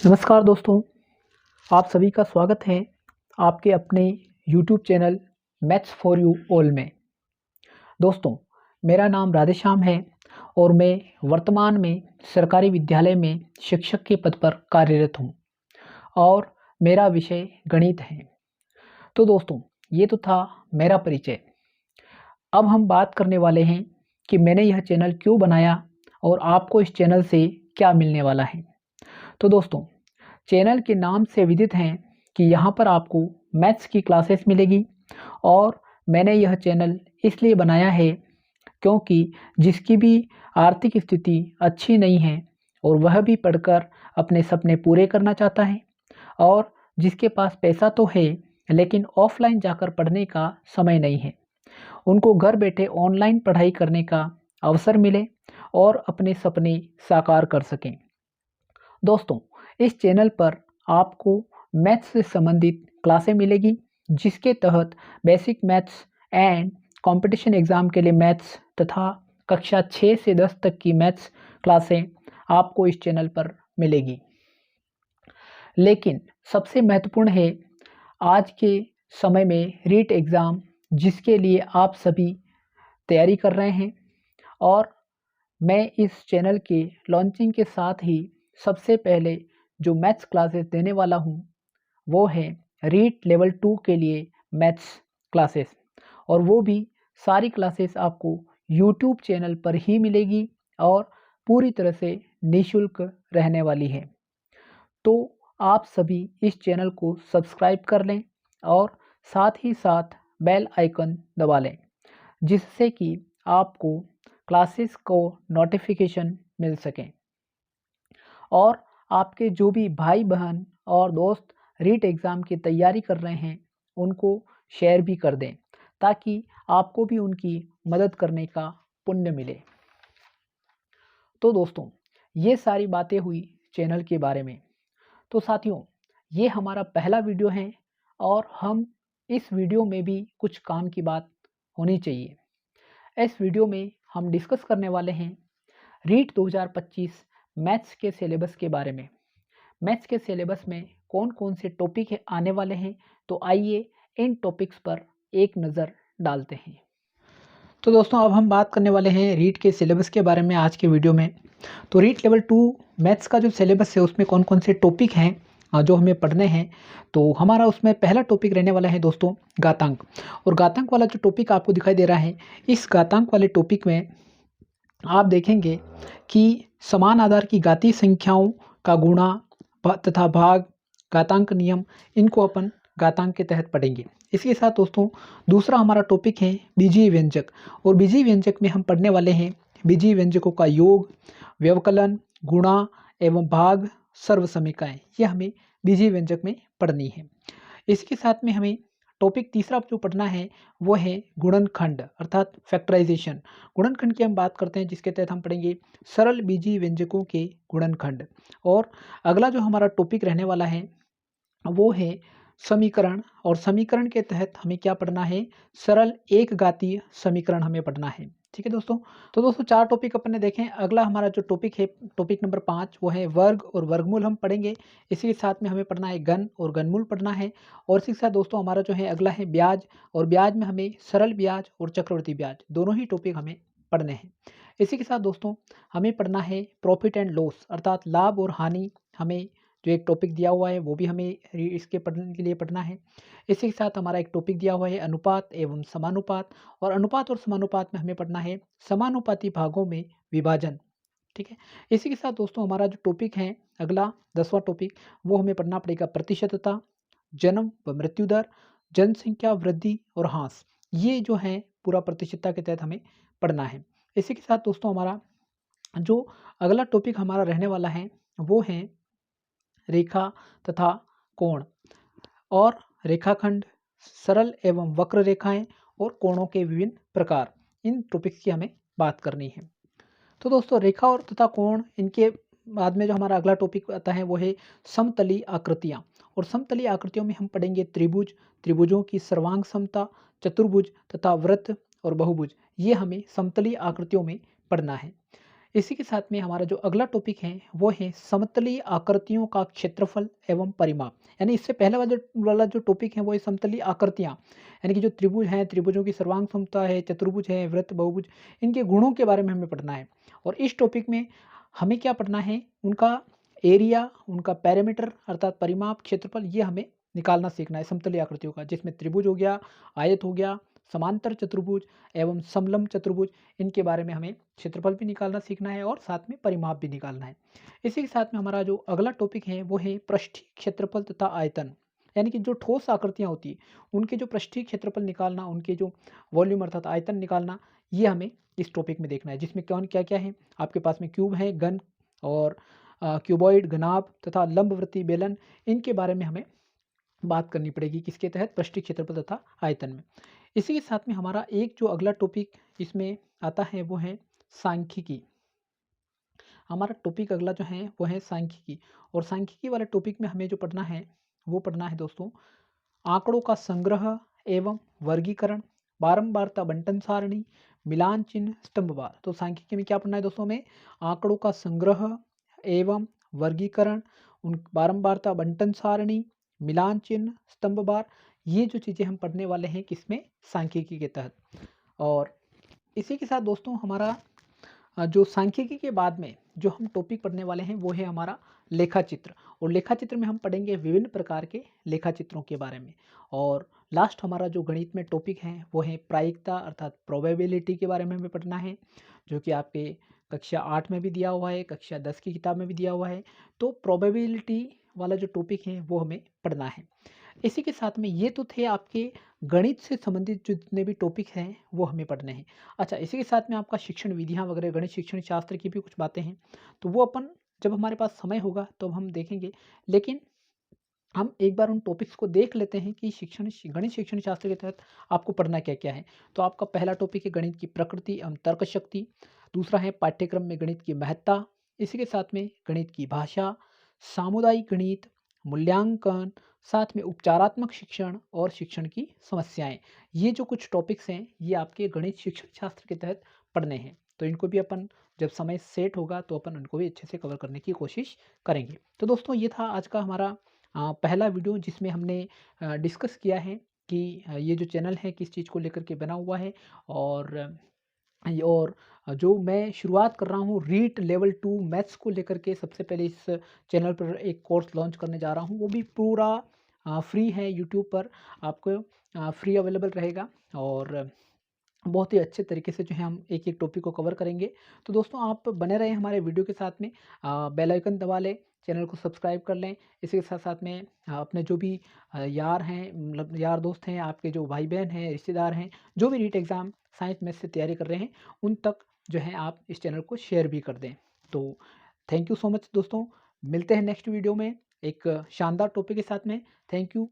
नमस्कार दोस्तों, आप सभी का स्वागत है आपके अपने YouTube channel maths for you all में। दोस्तों, मेरा नाम राधेश्याम है और मैं वर्तमान में सरकारी विद्यालय में शिक्षक के पद पर कार्यरत हूँ और मेरा विषय गणित है। तो दोस्तों, ये तो था मेरा परिचय। अब हम बात करने वाले हैं कि मैंने यह चैनल क्यों बनाया और आपको इस चैनल से क्या मिलने वाला है। तो दोस्तों, चैनल के नाम से विदित हैं कि यहाँ पर आपको मैथ्स की क्लासेस मिलेगी और मैंने यह चैनल इसलिए बनाया है क्योंकि जिसकी भी आर्थिक स्थिति अच्छी नहीं है और वह भी पढ़कर अपने सपने पूरे करना चाहता है और जिसके पास पैसा तो है लेकिन ऑफलाइन जाकर पढ़ने का समय नहीं है, उनको घर बैठे ऑनलाइन पढ़ाई करने का अवसर मिले और अपने सपने साकार कर सकें। दोस्तों, इस चैनल पर आपको मैथ्स से संबंधित क्लासें मिलेगी जिसके तहत basic maths and competition exam के लिए मैथ्स तथा कक्षा 6 से 10 तक की मैथ्स क्लासें आपको इस चैनल पर मिलेगी। लेकिन सबसे महत्वपूर्ण है आज के समय में रीट एग्ज़ाम जिसके लिए आप सभी तैयारी कर रहे हैं और मैं इस चैनल के लॉन्चिंग के साथ ही सबसे पहले जो मैथ्स क्लासेस देने वाला हूँ वो है रीट लेवल 2 के लिए मैथ्स क्लासेस और वो भी सारी क्लासेस आपको यूट्यूब चैनल पर ही मिलेगी और पूरी तरह से निःशुल्क रहने वाली है। तो आप सभी इस चैनल को सब्सक्राइब कर लें और साथ ही साथ बेल आइकन दबा लें जिससे कि आपको क्लासेस को नोटिफिकेशन मिल सकें और आपके जो भी भाई बहन और दोस्त रीट एग्ज़ाम की तैयारी कर रहे हैं उनको शेयर भी कर दें ताकि आपको भी उनकी मदद करने का पुण्य मिले। तो दोस्तों, ये सारी बातें हुई चैनल के बारे में। तो साथियों, ये हमारा पहला वीडियो है और हम इस वीडियो में भी कुछ काम की बात होनी चाहिए। इस वीडियो में हम डिस्कस करने वाले हैं रीट 2025 मैथ्स के सिलेबस के बारे में। मैथ्स के सिलेबस में कौन-कौन से टॉपिक आने वाले हैं, तो आइए इन टॉपिक्स पर एक नज़र डालते हैं। तो दोस्तों, अब हम बात करने वाले हैं रीट के सिलेबस के बारे में आज के वीडियो में। तो रीट लेवल 2 मैथ्स का जो सिलेबस है उसमें कौन-कौन से टॉपिक हैं जो हमें पढ़ने हैं। तो हमारा उसमें पहला टॉपिक रहने वाला है दोस्तों घातांक। और घातांक वाला जो टॉपिक आपको दिखाई दे रहा है, इस घातांक वाले टॉपिक में आप देखेंगे कि समान आधार की घातीय संख्याओं का गुणा तथा भाग, घातांक नियम, इनको अपन घातांक के तहत पढ़ेंगे। इसके साथ दोस्तों दूसरा हमारा टॉपिक है बीजीय व्यंजक और बीजीय व्यंजक में हम पढ़ने वाले हैं बीजीय व्यंजकों का योग, व्यवकलन, गुणा एवं भाग, सर्वसमीकाएँ, ये हमें बीजीय व्यंजक में पढ़नी है। इसके साथ में हमें टॉपिक तीसरा जो पढ़ना है वो है गुणनखंड अर्थात फैक्टराइजेशन। गुणनखंड की हम बात करते हैं जिसके तहत हम पढ़ेंगे सरल बीजीय व्यंजकों के गुणनखंड। और अगला जो हमारा टॉपिक रहने वाला है वो है समीकरण और समीकरण के तहत हमें क्या पढ़ना है, सरल एक घातीय समीकरण हमें पढ़ना है। ठीक है दोस्तों। तो दोस्तों 4 टॉपिक अपन ने देखे हैं। अगला हमारा जो टॉपिक है टॉपिक नंबर 5 वो है वर्ग और वर्गमूल हम पढ़ेंगे। इसी के साथ में हमें पढ़ना है घन और घनमूल पढ़ना है और इसी के साथ दोस्तों हमारा जो है अगला है ब्याज और ब्याज में हमें सरल ब्याज और चक्रवृद्धि ब्याज दोनों ही टॉपिक हमें पढ़ने हैं। इसी के साथ दोस्तों हमें पढ़ना है प्रॉफिट एंड लॉस अर्थात लाभ और हानि, हमें जो एक टॉपिक दिया हुआ है वो भी हमें इसके पढ़ने के लिए पढ़ना है। इसी के साथ हमारा एक टॉपिक दिया हुआ है अनुपात एवं समानुपात और अनुपात और समानुपात में हमें पढ़ना है समानुपाती भागों में विभाजन। ठीक है। इसी के साथ दोस्तों हमारा जो टॉपिक है अगला 10वां टॉपिक वो हमें पढ़ना पड़ेगा प्रतिशतता, जन्म व मृत्यु दर, जनसंख्या वृद्धि और ह्रास। ये जो है पूरा प्रतिशतता के तहत हमें पढ़ना है। इसी के साथ दोस्तों हमारा जो अगला टॉपिक हमारा रहने वाला है वो है रेखा तथा कोण और रेखाखंड, सरल एवं वक्र रेखाएं और कोणों के विभिन्न प्रकार, इन टॉपिक्स की हमें बात करनी है। तो दोस्तों रेखा और तथा कोण, इनके बाद में जो हमारा अगला टॉपिक आता है वो है समतली आकृतियाँ और समतली आकृतियों में हम पढ़ेंगे त्रिभुज, त्रिभुजों की सर्वांग समता, चतुर्भुज तथा वृत्त और बहुभुज, ये हमें समतली आकृतियों में पढ़ना है। इसी के साथ में हमारा जो अगला टॉपिक है वो है समतलीय आकृतियों का क्षेत्रफल एवं परिमाप। यानी इससे पहले वाला जो टॉपिक है वो है समतलीय आकृतियाँ, यानी कि जो त्रिभुज हैं, त्रिभुजों की सर्वांग समता है, चतुर्भुज है, वृत्त, बहुभुज, इनके गुणों के बारे में हमें पढ़ना है। और इस टॉपिक में हमें क्या पढ़ना है, उनका एरिया, उनका पैरामीटर अर्थात परिमाप, क्षेत्रफल, ये हमें निकालना सीखना है समतलीय आकृतियों का, जिसमें त्रिभुज हो गया, आयत हो गया, समांतर चतुर्भुज एवं समलंब चतुर्भुज, इनके बारे में हमें क्षेत्रफल भी निकालना सीखना है और साथ में परिमाप भी निकालना है। इसी के साथ में हमारा जो अगला टॉपिक है वो है पृष्ठीय क्षेत्रफल तथा आयतन, यानी कि जो ठोस आकृतियाँ होती हैं उनके जो पृष्ठीय क्षेत्रफल निकालना, उनके जो वॉल्यूम अर्थात आयतन निकालना, ये हमें इस टॉपिक में देखना है, जिसमें कौन क्या क्या है। आपके पास में क्यूब है, घन और क्यूबॉइड, घनाभ तथा लंबवृत्तीय बेलन, इनके बारे में हमें बात करनी पड़ेगी, किसके तहत, पृष्ठीय क्षेत्रफल तथा आयतन में। इसी के साथ में हमारा एक जो अगला टॉपिक इसमें आता है वो है सांख्यिकी। हमारा टॉपिक अगला जो है वो है सांख्यिकी, और सांख्यिकी वाले टॉपिक में हमें जो पढ़ना है वो पढ़ना है दोस्तों, आंकड़ों का संग्रह एवं वर्गीकरण, बारंबारता बंटन सारणी, मिलान चिन्ह, स्तंभवार। तो सांख्यिकी में क्या पढ़ना है दोस्तों, हमें आंकड़ों का संग्रह एवं वर्गीकरण, उन बारंबारता बंटन सारणी, मिलान चिन्ह, स्तंभवार, ये जो चीज़ें हम पढ़ने वाले हैं किसमें, सांख्यिकी के तहत। और इसी के साथ दोस्तों हमारा जो सांख्यिकी के बाद में जो हम टॉपिक पढ़ने वाले हैं वो है हमारा लेखा चित्र, और लेखा चित्र में हम पढ़ेंगे विभिन्न प्रकार के लेखा चित्रों के बारे में। और लास्ट हमारा जो गणित में टॉपिक है वो है प्रायिकता अर्थात प्रोबेबिलिटी के बारे में हमें पढ़ना है, जो कि आपके कक्षा 8 में भी दिया हुआ है, कक्षा 10 की किताब में भी दिया हुआ है। तो प्रोबेबिलिटी वाला जो टॉपिक है वो हमें पढ़ना है। इसी के साथ में ये तो थे आपके गणित से संबंधित जो जितने भी टॉपिक हैं वो हमें पढ़ने हैं। अच्छा, इसी के साथ में आपका शिक्षण विधियाँ वगैरह, गणित शिक्षण शास्त्र की भी कुछ बातें हैं, तो वो अपन जब हमारे पास समय होगा तो हम देखेंगे। लेकिन हम एक बार उन टॉपिक्स को देख लेते हैं कि गणित शिक्षण शास्त्र के तहत आपको पढ़ना क्या क्या है। तो आपका पहला टॉपिक है गणित की प्रकृति एवं तर्क शक्ति, दूसरा है पाठ्यक्रम में गणित की महत्ता, इसी के साथ में गणित की भाषा, सामुदायिक गणित, मूल्यांकन, साथ में उपचारात्मक शिक्षण और शिक्षण की समस्याएं। ये जो कुछ टॉपिक्स हैं ये आपके गणित शिक्षण शास्त्र के तहत पढ़ने हैं, तो इनको भी अपन जब समय सेट होगा तो अपन उनको भी अच्छे से कवर करने की कोशिश करेंगे। तो दोस्तों ये था आज का हमारा पहला वीडियो, जिसमें हमने डिस्कस किया है कि ये जो चैनल है किस चीज़ को लेकर के बना हुआ है। और और जो मैं शुरुआत कर रहा हूँ रीट लेवल 2 मैथ्स को लेकर के, सबसे पहले इस चैनल पर एक कोर्स लॉन्च करने जा रहा हूँ, वो भी पूरा फ्री है, यूट्यूब पर आपको फ्री अवेलेबल रहेगा। और बहुत ही अच्छे तरीके से जो है हम एक एक टॉपिक को कवर करेंगे। तो दोस्तों आप बने रहें हमारे वीडियो के साथ में, बेल आइकन दबा लें, चैनल को सब्सक्राइब कर लें। इसी के साथ साथ में अपने जो भी यार हैं, मतलब यार दोस्त हैं, आपके जो भाई बहन हैं, रिश्तेदार हैं, जो भी नीट एग्ज़ाम साइंस मैथ से तैयारी कर रहे हैं, उन तक जो है आप इस चैनल को शेयर भी कर दें। तो थैंक यू सो मच दोस्तों, मिलते हैं नेक्स्ट वीडियो में एक शानदार टॉपिक के साथ में। Thank you.